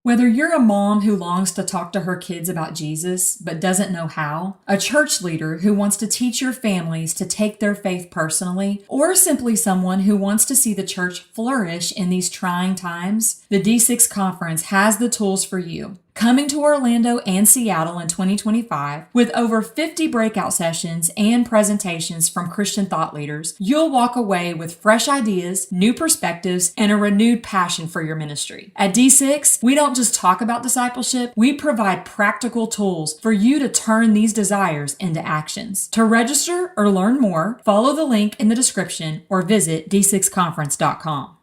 Whether you're a mom who longs to talk to her kids about Jesus but doesn't know how, a church leader who wants to teach your families to take their faith personally, or simply someone who wants to see the church flourish in these trying times, the D6 Conference has the tools for you. Coming to Orlando and Seattle in 2025, with over 50 breakout sessions and presentations from Christian thought leaders, you'll walk away with fresh ideas, new perspectives, and a renewed passion for your ministry. At D6, we don't just talk about discipleship, we provide practical tools for you to turn these desires into actions. To register or learn more, follow the link in the description or visit d6conference.com.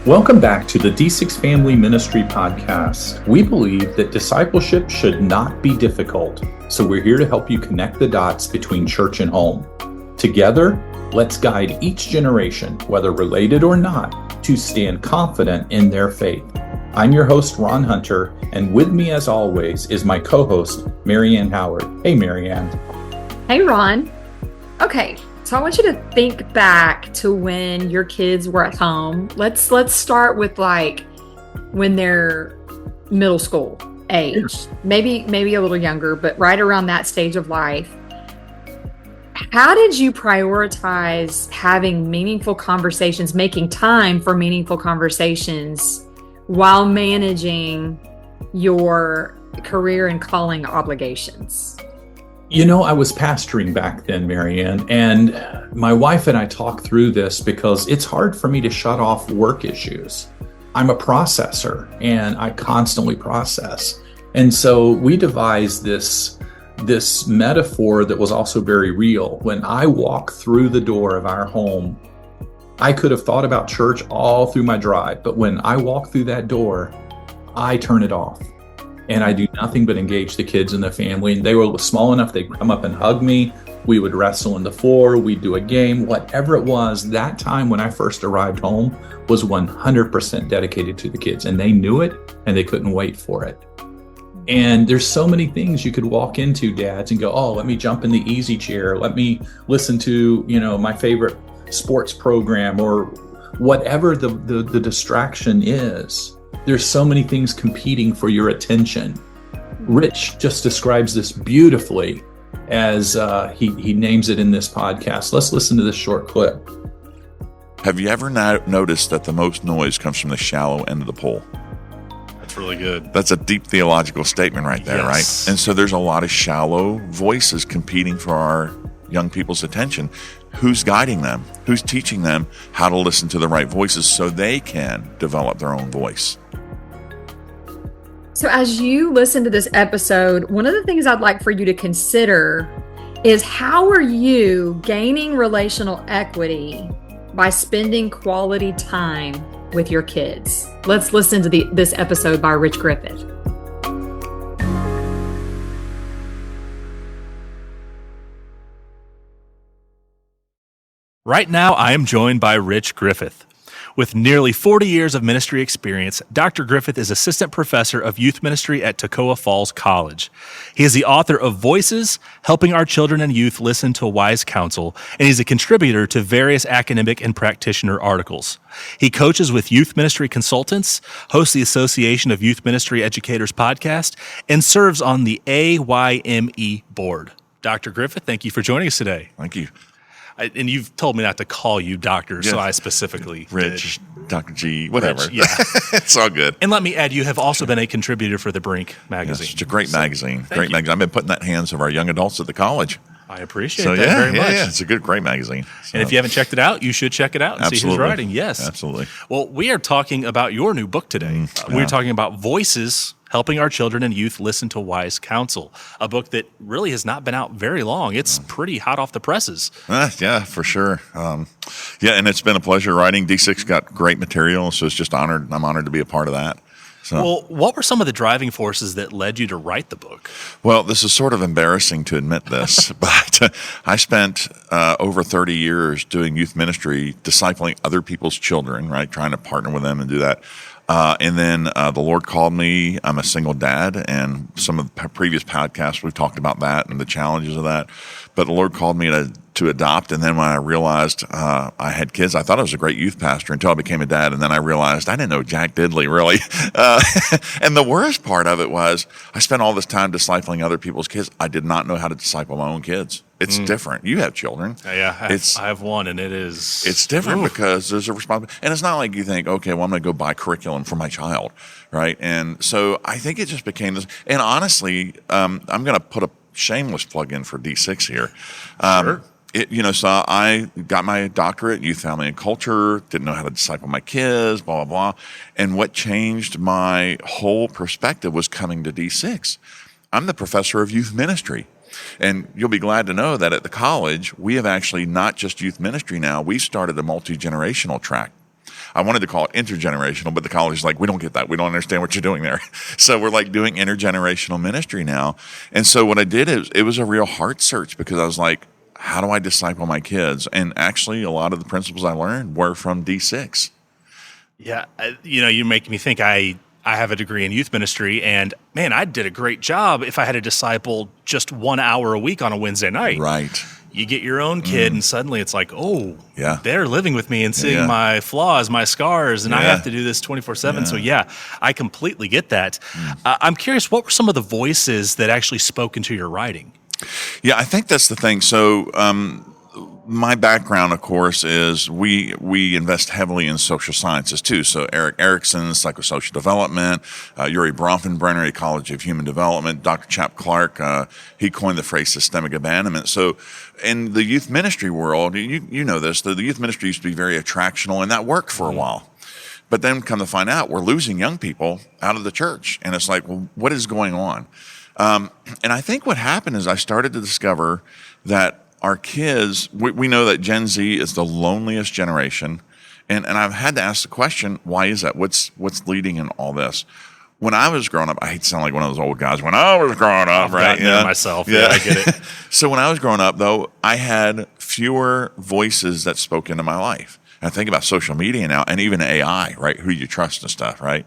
Welcome back to the D6 Family Ministry Podcast. We believe that discipleship should not be difficult, so we're here to help you connect the dots between church and home. Together, let's guide each generation, whether related or not, to stand confident in their faith. I'm your host, Ron Hunter, and with me as always is my co-host, Marianne Howard. Hey, Marianne. Hey, Ron. Okay. So I want you to think back to when your kids were at home. Let's start with like when they're middle school age, maybe a little younger, but right around that stage of life. How did you prioritize having meaningful conversations, making time for meaningful conversations while managing your career and calling obligations? You know, I was pastoring back then, Marianne, and my wife and I talked through this because it's hard for me to shut off work issues. I'm a processor and I constantly process. And so we devised this metaphor that was also very real. When I walk through the door of our home, I could have thought about church all through my drive, but when I walk through that door, I turn it off. And I do nothing but engage the kids and the family. And they were small enough, they'd come up and hug me. We would wrestle on the floor. We'd do a game, whatever it was. That time when I first arrived home was 100% dedicated to the kids. And they knew it and they couldn't wait for it. And there's so many things you could walk into, dads, and go, oh, let me jump in the easy chair. Let me listen to, my favorite sports program or whatever the distraction is. There's so many things competing for your attention. Rich just describes this beautifully as he names it in this podcast. Let's listen to this short clip. Have you ever noticed that the most noise comes from the shallow end of the pool? That's really good. That's a deep theological statement right there, Yes. right? And so there's a lot of shallow voices competing for our young people's attention. Who's guiding them? Who's teaching them how to listen to the right voices so they can develop their own voice? So as you listen to this episode, one of the things I'd like for you to consider is how are you gaining relational equity by spending quality time with your kids? Let's listen to this episode by Rich Griffith. Right now, I am joined by Rich Griffith. With nearly 40 years of ministry experience, Dr. Griffith is assistant professor of youth ministry at Toccoa Falls College. He is the author of Voices, Helping Our Children and Youth Listen to Wise Counsel, and he's a contributor to various academic and practitioner articles. He coaches with youth ministry consultants, hosts the Association of Youth Ministry Educators podcast, and serves on the AYME board. Dr. Griffith, thank you for joining us today. Thank you. And you've told me not to call you doctor, Yes. so I specifically Rich, did. Dr. G, whatever. Rich, yeah. It's all good. And let me add, you have also been a contributor for the Brink magazine. Yes, it's a great magazine. Thank you. I've been putting that in the hands of our young adults at the college. I appreciate So that very much. yeah, it's a great magazine. And if you haven't checked it out, you should check it out and see who's Absolutely. writing. Yes. Absolutely. Well, we are talking about your new book today. We're talking about Voices, Helping Our Children and Youth Listen to Wise Counsel, a book that really has not been out very long. It's pretty hot off the presses. Yeah, for sure. And it's been a pleasure writing. D6 got great material, so it's just honored. I'm honored to be a part of that. So, Well, what were some of the driving forces that led you to write the book? well, this is sort of embarrassing to admit this, but I spent over 30 years doing youth ministry, discipling other people's children, right, trying to partner with them and do that. And then the Lord called me. I'm a single dad, and some of the previous podcasts we've talked about that and the challenges of that. But the Lord called me to to adopt. And then when I realized I had kids, I thought I was a great youth pastor until I became a dad. And then I realized I didn't know Jack Diddley, really. And the worst part of it was I spent all this time discipling other people's kids. I did not know how to disciple my own kids. It's different. You have children. Yeah, I have one, and it's different because there's a responsibility. And it's not like you think, okay, well, I'm going to go buy curriculum for my child, right? And so I think it just became this. And honestly, I'm going to put a shameless plug in for D6 here. Sure. So I got my doctorate in youth, family, and culture, didn't know how to disciple my kids, blah, blah, blah. And what changed my whole perspective was coming to D6. I'm the professor of youth ministry. And you'll be glad to know that at the college, we have actually not just youth ministry now, we started a multi-generational track. I wanted to call it intergenerational, but the college is like, we don't get that. We don't understand what you're doing there. So we're like doing intergenerational ministry now. And so what I did is it was a real heart search because I was like, how do I disciple my kids? And actually, a lot of the principles I learned were from D6. Yeah. You make me think I have a degree in youth ministry, and man, I did a great job if I had to disciple just 1 hour a week on a Wednesday night. Right. You get your own kid, and suddenly it's like, yeah, they're living with me and seeing my flaws, my scars, and I have to do this 24/7. So I completely get that. I'm curious, what were some of the voices that actually spoke into your writing? Yeah, I think that's the thing. So my background, of course, is we invest heavily in social sciences too. So Erik Erikson, psychosocial development, Yuri Bronfenbrenner, ecology of human development, Dr. Chap Clark, he coined the phrase systemic abandonment. So in the youth ministry world, you know this, the youth ministry used to be very attractional, and that worked for a while. But then come to find out, we're losing young people out of the church. And it's like, well, what is going on? And I think what happened is I started to discover that our kids, we know that Gen Z is the loneliest generation. And I've had to ask the question, why is that? What's leading in all this? When I was growing up, I hate to sound like one of those old guys. When I was growing up, right? Yeah, myself. Yeah, I get it. So when I was growing up, though, I had fewer voices that spoke into my life. And I think about social media now and even AI, right? Who you trust and stuff, right?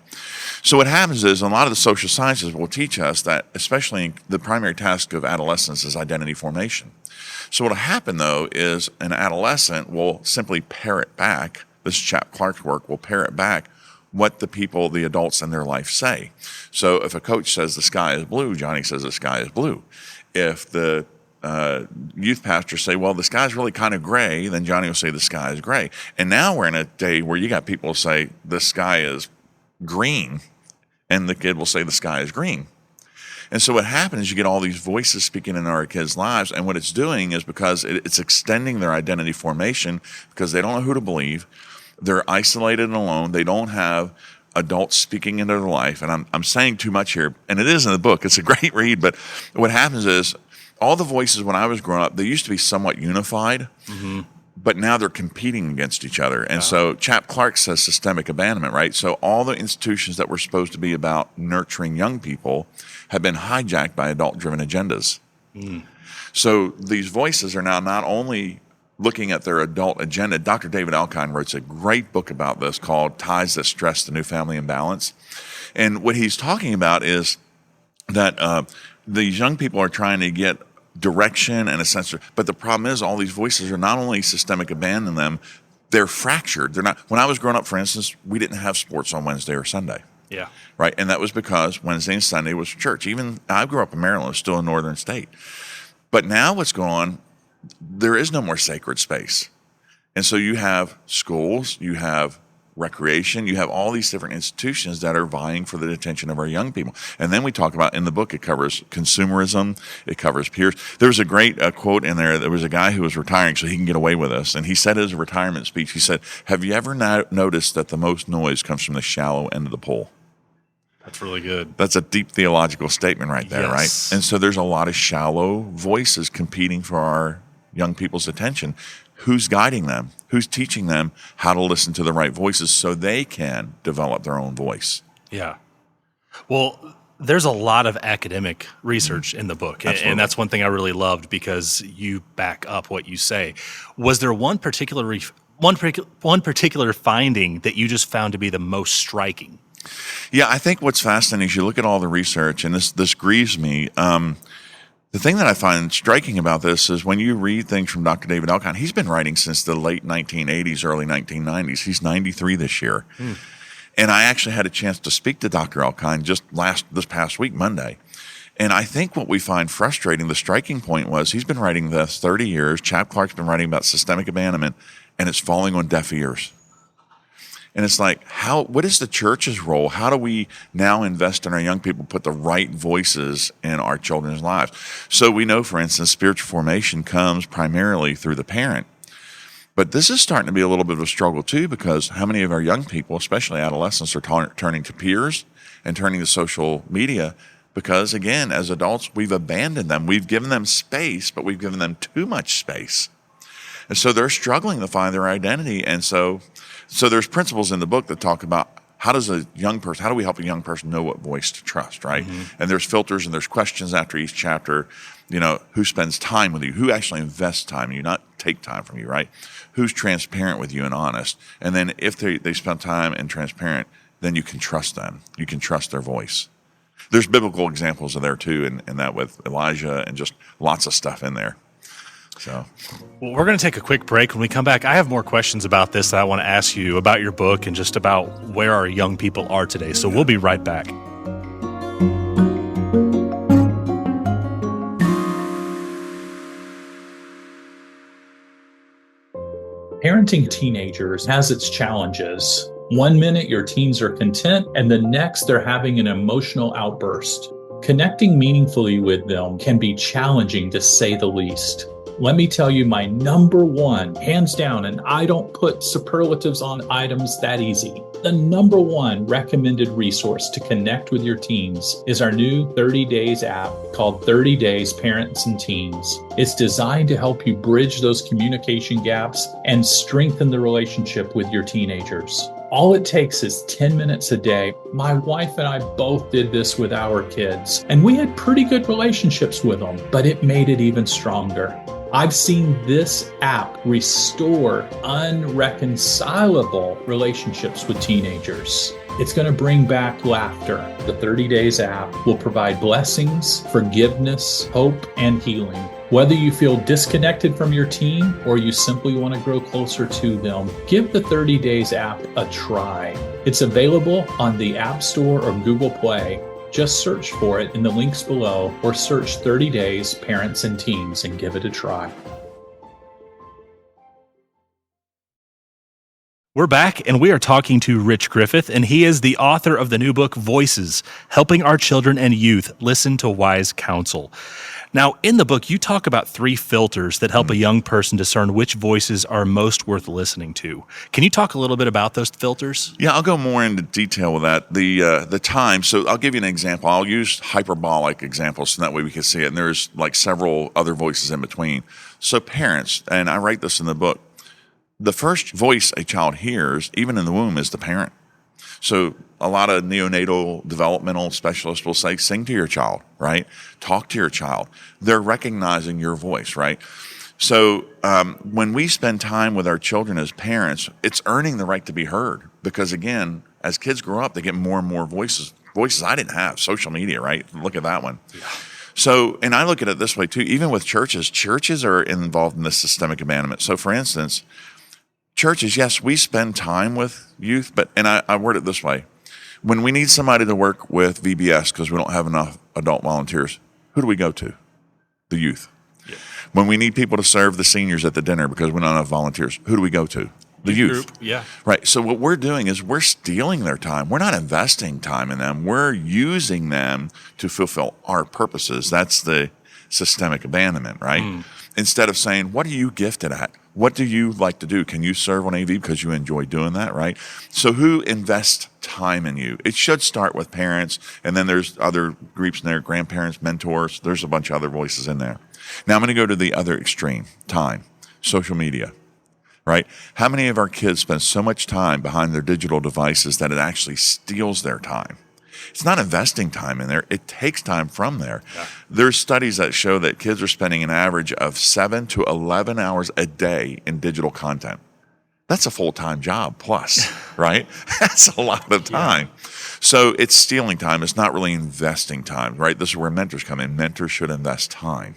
So what happens is a lot of the social sciences will teach us that, especially the primary task of adolescence is identity formation. So what will happen, though, is an adolescent will simply parrot back, this chap Clark's work will parrot back what the adults in their life say. So if a coach says the sky is blue, Johnny says the sky is blue. If the youth pastors say, well, the sky's really kind of gray, then Johnny will say the sky is gray. And now we're in a day where you got people say the sky is green, and the kid will say the sky is green. And so what happens is you get all these voices speaking in our kids' lives, and what it's doing is because it's extending their identity formation because they don't know who to believe. They're isolated and alone. They don't have adults speaking into their life. And I'm saying too much here, and it is in the book. It's a great read, but what happens is all the voices when I was growing up, they used to be somewhat unified, but now they're competing against each other. And so Chap Clark says systemic abandonment, right? So all the institutions that were supposed to be about nurturing young people have been hijacked by adult-driven agendas. So these voices are now not only looking at their adult agenda. Dr. David Alkine wrote a great book about this called Ties That Stress the New Family Imbalance. And what he's talking about is that these young people are trying to get direction and a sense of, but the problem is all these voices are not only systemic abandon them, they're fractured. They're not. When I was growing up, for instance, we didn't have sports on Wednesday or Sunday. Yeah. Right. And that was because Wednesday and Sunday was church. Even I grew up in Maryland, still a northern state. But now what's going on, there is no more sacred space. And so you have schools, you have recreation, you have all these different institutions that are vying for the attention of our young people. And then we talk about, in the book, it covers consumerism, it covers peers. There was a great quote in there. There was a guy who was retiring so he can get away with this. And he said in his retirement speech, he said, have you ever noticed that the most noise comes from the shallow end of the pool? That's really good. That's a deep theological statement right there, Yes. right? And so there's a lot of shallow voices competing for our young people's attention. Who's guiding them? Who's teaching them how to listen to the right voices so they can develop their own voice? Yeah. Well, there's a lot of academic research in the book, Absolutely. and that's one thing I really loved because you back up what you say. Was there one particular finding that you just found to be the most striking? Yeah, I think what's fascinating is you look at all the research, and this grieves me. The thing that I find striking about this is when you read things from Dr. David Elkind, he's been writing since the late 1980s, early 1990s. He's 93 this year. And I actually had a chance to speak to Dr. Elkind this past week, Monday. And I think what we find frustrating, the striking point was he's been writing this 30 years. Chap Clark's been writing about systemic abandonment, and it's falling on deaf ears. And it's like, what is the church's role? How do we now invest in our young people, put the right voices in our children's lives? So we know, for instance, spiritual formation comes primarily through the parent. But this is starting to be a little bit of a struggle too, because how many of our young people, especially adolescents, are turning to peers and turning to social media because, again, as adults, we've abandoned them. We've given them space, but we've given them too much space. And so they're struggling to find their identity. And so there's principles in the book that talk about how do we help a young person know what voice to trust, right? And there's filters and there's questions after each chapter, who spends time with you, who actually invests time in you, not take time from you, right? Who's transparent with you and honest. And then if they spend time and transparent, then you can trust them. You can trust their voice. There's biblical examples of there too, and that with Elijah and just lots of stuff in there. So, well, we're going to take a quick break. When we come back, I have more questions about this that I want to ask you about your book and just about where our young people are today. So we'll be right back. Parenting teenagers has its challenges. One minute your teens are content, and the next they're having an emotional outburst. Connecting meaningfully with them can be challenging, to say the least. Let me tell you my number one, hands down, and I don't put superlatives on items that easy. The number one recommended resource to connect with your teens is our new 30 Days app called 30 Days Parents and Teens. It's designed to help you bridge those communication gaps and strengthen the relationship with your teenagers. All it takes is 10 minutes a day. My wife and I both did this with our kids, and we had pretty good relationships with them, but it made it even stronger. I've seen this app restore unreconcilable relationships with teenagers. It's going to bring back laughter. The 30 Days app will provide blessings, forgiveness, hope, and healing. Whether you feel disconnected from your teen or you simply want to grow closer to them, give the 30 Days app a try. It's available on the App Store or Google Play. Just search for it in the links below or search 30 Days Parents and Teens and give it a try. We're back, and we are talking to Rich Griffith, and he is the author of the new book, Voices, Helping Our Children and Youth Listen to Wise Counsel. Now, in the book, you talk about 3 filters that help a young person discern which voices are most worth listening to. Can you talk a little bit about those filters? Yeah, I'll go more into detail with that. The time, so I'll give you an example. I'll use hyperbolic examples so that way we can see it, and there's like several other voices in between. So parents, and I write this in the book, the first voice a child hears, even in the womb, is the parent. So a lot of neonatal developmental specialists will say, sing to your child, right? Talk to your child. They're recognizing your voice, right? So when we spend time with our children as parents, it's earning the right to be heard. Because again, as kids grow up, they get more and more voices I didn't have, social media, right? Look at that one. Yeah. So, and I look at it this way too, even with churches are involved in this systemic abandonment. So for instance, churches, yes, we spend time with youth, and I word it this way. When we need somebody to work with VBS because we don't have enough adult volunteers, who do we go to? The youth. Yeah. When we need people to serve the seniors at the dinner because we don't have enough volunteers, who do we go to? The youth. Group. Yeah. Right. So what we're doing is we're stealing their time. We're not investing time in them. We're using them to fulfill our purposes. That's the systemic abandonment, right? Instead of saying, what are you gifted at? What do you like to do? Can you serve on AV because you enjoy doing that, right? So who invests time in you? It should start with parents, and then there's other groups in there, grandparents, mentors. There's a bunch of other voices in there. Now I'm going to go to the other extreme, time, social media, right? How many of our kids spend so much time behind their digital devices that it actually steals their time? It's not investing time in there. It takes time from there. Yeah. There's studies that show that kids are spending an average of 7 to 11 hours a day in digital content. That's a full-time job plus, right? That's a lot of time. Yeah. So it's stealing time. It's not really investing time, right? This is where mentors come in. Mentors should invest time.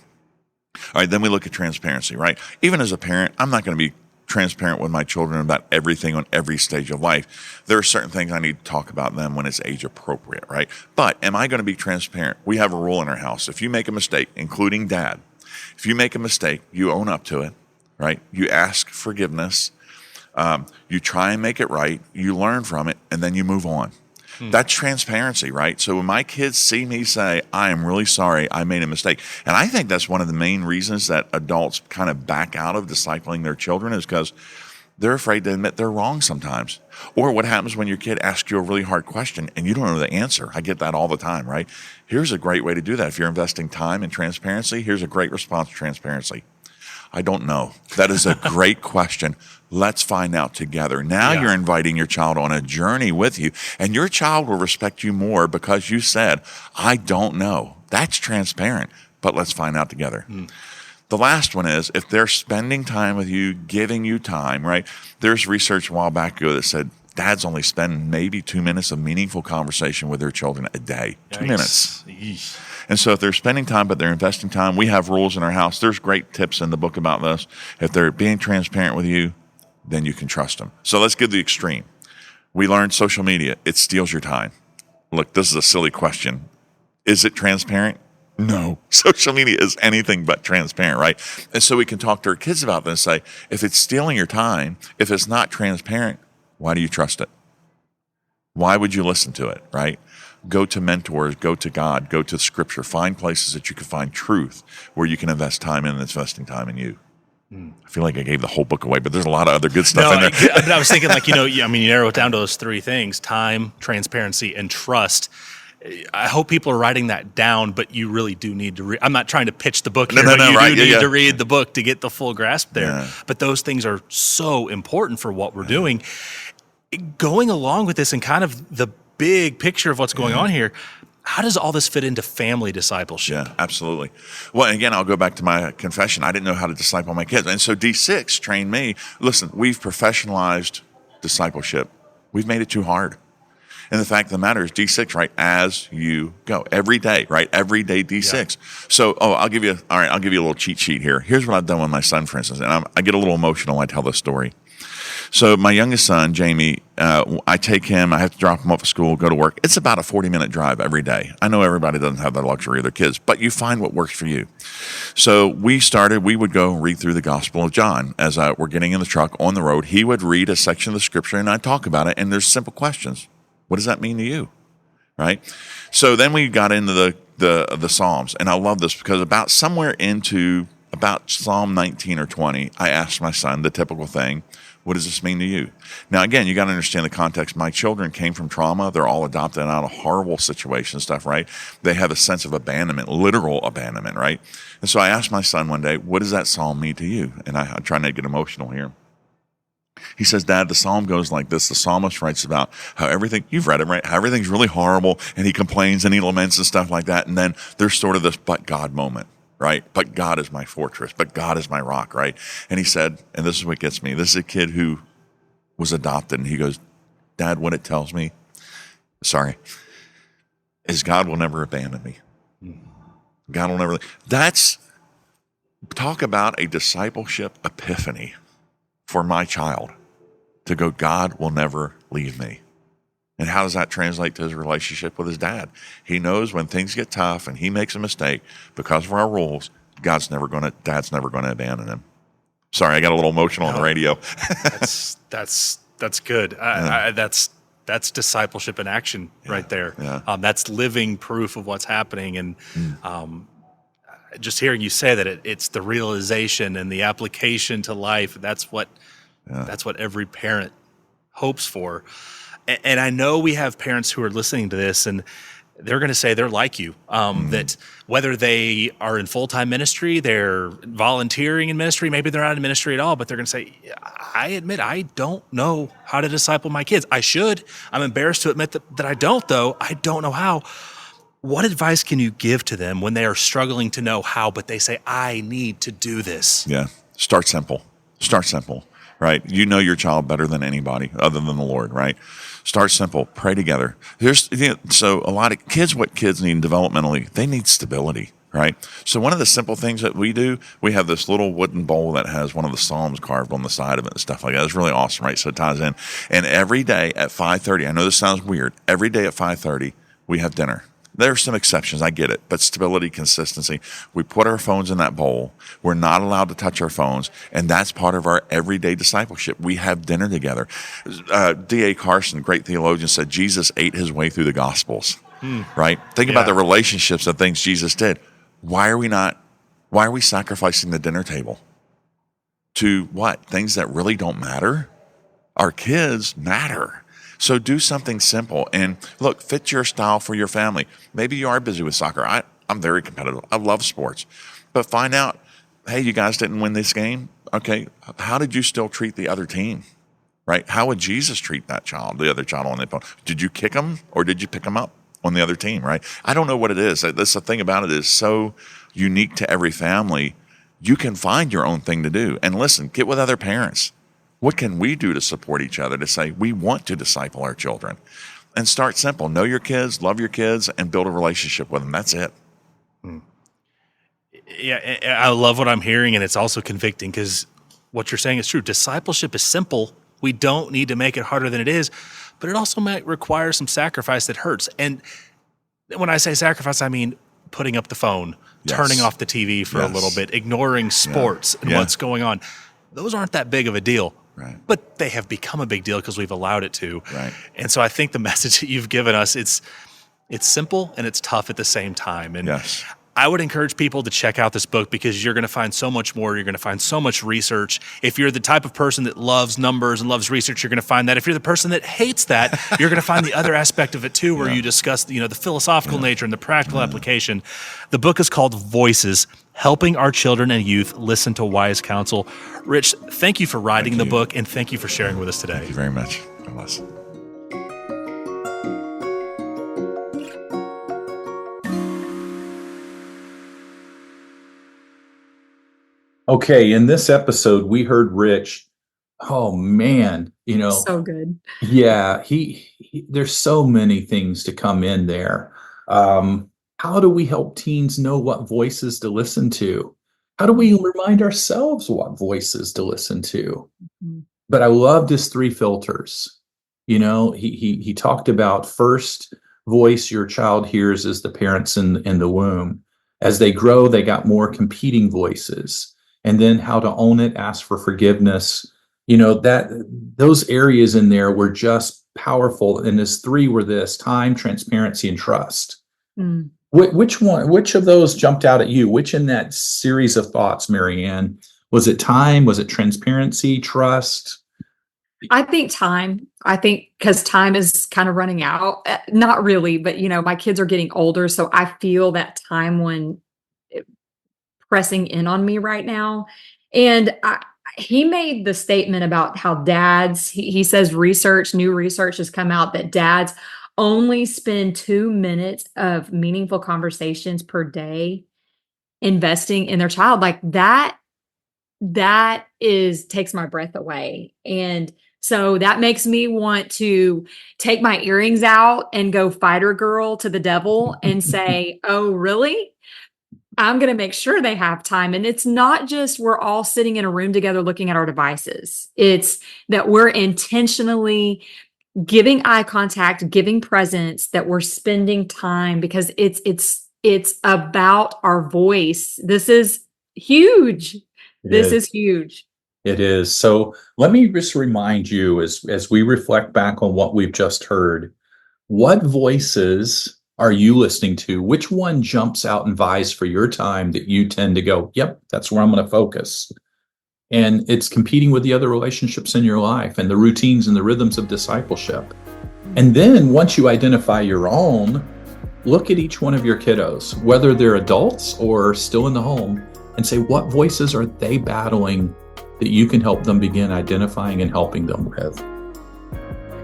All right, then we look at transparency, right? Even as a parent, I'm not going to be transparent with my children about everything on every stage of life. There are certain things I need to talk about them when it's age appropriate, right? But am I going to be transparent? We have a rule in our house. If you make a mistake, including dad, if you make a mistake, you own up to it, right? You ask forgiveness. You try and make it right. You learn from it, and then you move on. That's transparency, right? So when my kids see me say, I am really sorry, I made a mistake. And I think that's one of the main reasons that adults kind of back out of discipling their children is because they're afraid to admit they're wrong sometimes. Or what happens when your kid asks you a really hard question and you don't know the answer. I get that all the time, right? Here's a great way to do that. If you're investing time in transparency, here's a great response to transparency. I don't know. That is a great question. Let's find out together. Now you're inviting your child on a journey with you, and your child will respect you more because you said, I don't know. That's transparent, but let's find out together. The last one is if they're spending time with you, giving you time, right? There's research a while back ago that said dads only spend maybe 2 minutes of meaningful conversation with their children a day. 2 minutes. And so if they're spending time, but they're investing time, we have rules in our house. There's great tips in the book about this. If they're being transparent with you, then you can trust them. So let's give the extreme. We learned social media. It steals your time. Look, this is a silly question. Is it transparent? No. Social media is anything but transparent, right? And so we can talk to our kids about this and say, if it's stealing your time, if it's not transparent, why do you trust it? Why would you listen to it, right? Go to mentors, go to God, go to Scripture. Find places that you can find truth where you can invest time in and investing time in you. I feel like I gave the whole book away, but there's a lot of other good stuff in there. I was thinking you narrow it down to those three things: time, transparency, and trust. I hope people are writing that down, but you really do need to read. I'm not trying to pitch the book here, but you do need to read the book to get the full grasp there. Yeah. But those things are so important for what we're doing. Going along with this and kind of the big picture of what's going on here, how does all this fit into family discipleship? Yeah, absolutely. Well, and again, I'll go back to my confession. I didn't know how to disciple my kids. And so D6 trained me. Listen, we've professionalized discipleship. We've made it too hard. And the fact of the matter is D6, right? As you go every day, right? Every day D6. Yeah. So, I'll give you a little cheat sheet here. Here's what I've done with my son, for instance. And I get a little emotional when I tell this story. So my youngest son, Jamie, I take him, I have to drop him off at school, go to work. It's about a 40-minute drive every day. I know everybody doesn't have that luxury of their kids, but you find what works for you. So we would go read through the Gospel of John. As we're getting in the truck on the road, he would read a section of the Scripture and I'd talk about it, and there's simple questions. What does that mean to you? Right? So then we got into the Psalms, and I love this because about Psalm 19 or 20, I asked my son the typical thing, what does this mean to you? Now, again, you got to understand the context. My children came from trauma. They're all adopted out of horrible situations, stuff, right? They have a sense of abandonment, literal abandonment, right? And so I asked my son one day, what does that psalm mean to you? And I'm trying to get emotional here. He says, Dad, the psalm goes like this. The psalmist writes about how everything, you've read it, right? How everything's really horrible, and he complains and he laments and stuff like that. And then there's sort of this but God moment. Right? But God is my fortress. But God is my rock, right? And he said, and this is what gets me. This is a kid who was adopted. And he goes, Dad, what it tells me, is God will never abandon me. God will never. Talk about a discipleship epiphany for my child to go, God will never leave me. And how does that translate to his relationship with his dad? He knows when things get tough and he makes a mistake, because of our rules, Dad's never going to abandon him. Sorry, I got a little emotional on the radio. That's good. That's discipleship in action right there. Yeah. That's living proof of what's happening. And just hearing you say that it's the realization and the application to life. That's what every parent hopes for. And I know we have parents who are listening to this, and they're going to say they're like you, that whether they are in full-time ministry, they're volunteering in ministry, maybe they're not in ministry at all, but they're going to say, I admit I don't know how to disciple my kids. I should. I'm embarrassed to admit that I don't, though. I don't know how. What advice can you give to them when they are struggling to know how, but they say, I need to do this? Yeah. Start simple. right? You know your child better than anybody other than the Lord, right? Start simple, pray together. So a lot of kids, what kids need developmentally, they need stability, right? So one of the simple things that we do, we have this little wooden bowl that has one of the Psalms carved on the side of it and stuff like that. It's really awesome, right? So it ties in. And every day at 5:30, I know this sounds weird, every day at 5:30, we have dinner. There are some exceptions, I get it, but stability, consistency. We put our phones in that bowl. We're not allowed to touch our phones, and that's part of our everyday discipleship. We have dinner together. D.A. Carson, great theologian, said Jesus ate his way through the Gospels, right? Think about the relationships and things Jesus did. Why are we sacrificing the dinner table? To what? Things that really don't matter? Our kids matter. So do something simple and look, fit your style for your family. Maybe you are busy with soccer. I'm very competitive. I love sports. But find out, hey, you guys didn't win this game. Okay, how did you still treat the other team? Right? How would Jesus treat that child, the other child on the phone? Did you kick him or did you pick him up on the other team, right? I don't know what it is. That's the thing about it is so unique to every family. You can find your own thing to do. And listen, get with other parents. What can we do to support each other to say we want to disciple our children? And start simple. Know your kids, love your kids, and build a relationship with them. That's it. Yeah, I love what I'm hearing, and it's also convicting because what you're saying is true. Discipleship is simple. We don't need to make it harder than it is, but it also might require some sacrifice that hurts. And when I say sacrifice, I mean putting up the phone, turning off the TV for a little bit, ignoring sports and what's going on. Those aren't that big of a deal. Right. But they have become a big deal because we've allowed it to. Right. And so I think the message that you've given us, it's simple and it's tough at the same time. And I would encourage people to check out this book because you're going to find so much more. You're going to find so much research. If you're the type of person that loves numbers and loves research, you're going to find that. If you're the person that hates that, you're going to find the other aspect of it too, where you discuss, the philosophical nature and the practical application. The book is called Voices: Helping Our Children and Youth Listen to Wise Counsel. Rich, thank you for writing the book, and thank you for sharing with us today. Thank you very much. God bless. Okay, in this episode, we heard Rich. Oh man, so good. Yeah, he there's so many things to come in there. How do we help teens know what voices to listen to? How do we remind ourselves what voices to listen to? Mm-hmm. But I loved his 3 filters. He talked about first voice your child hears is the parents in the womb. As they grow, they got more competing voices. And then how to own it, ask for forgiveness. Those areas in there were just powerful. And his 3 were this: time, transparency, and trust. Mm. Which of those jumped out at you? Which in that series of thoughts, Marianne? Was it time? Was it transparency, trust? I think time. I think because time is kind of running out. Not really, but my kids are getting older, so I feel that time when pressing in on me right now. And he made the statement about how dads, he says new research has come out that dads only spend 2 minutes of meaningful conversations per day investing in their child. Like that takes my breath away. And so that makes me want to take my earrings out and go fighter girl to the devil and say, oh, really? I'm going to make sure they have time. And it's not just we're all sitting in a room together looking at our devices. It's that we're intentionally giving eye contact, giving presence, that we're spending time because it's about our voice. This is huge. This is huge. It is. So let me just remind you as we reflect back on what we've just heard, what voices are you listening to? Which one jumps out and vies for your time that you tend to go, yep, that's where I'm going to focus? And it's competing with the other relationships in your life and the routines and the rhythms of discipleship. And then once you identify your own, look at each one of your kiddos, whether they're adults or still in the home, and say, what voices are they battling that you can help them begin identifying and helping them with?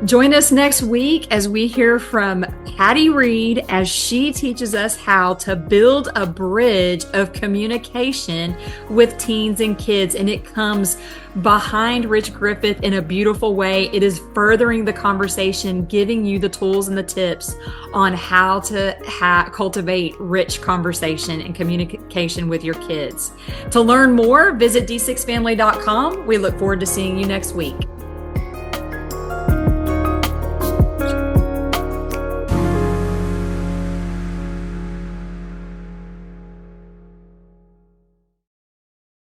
Join us next week as we hear from Patty Reed as she teaches us how to build a bridge of communication with teens and kids. And it comes behind Rich Griffith in a beautiful way. It is furthering the conversation, giving you the tools and the tips on how to cultivate rich conversation and communication with your kids. To learn more, visit d6family.com. We look forward to seeing you next week.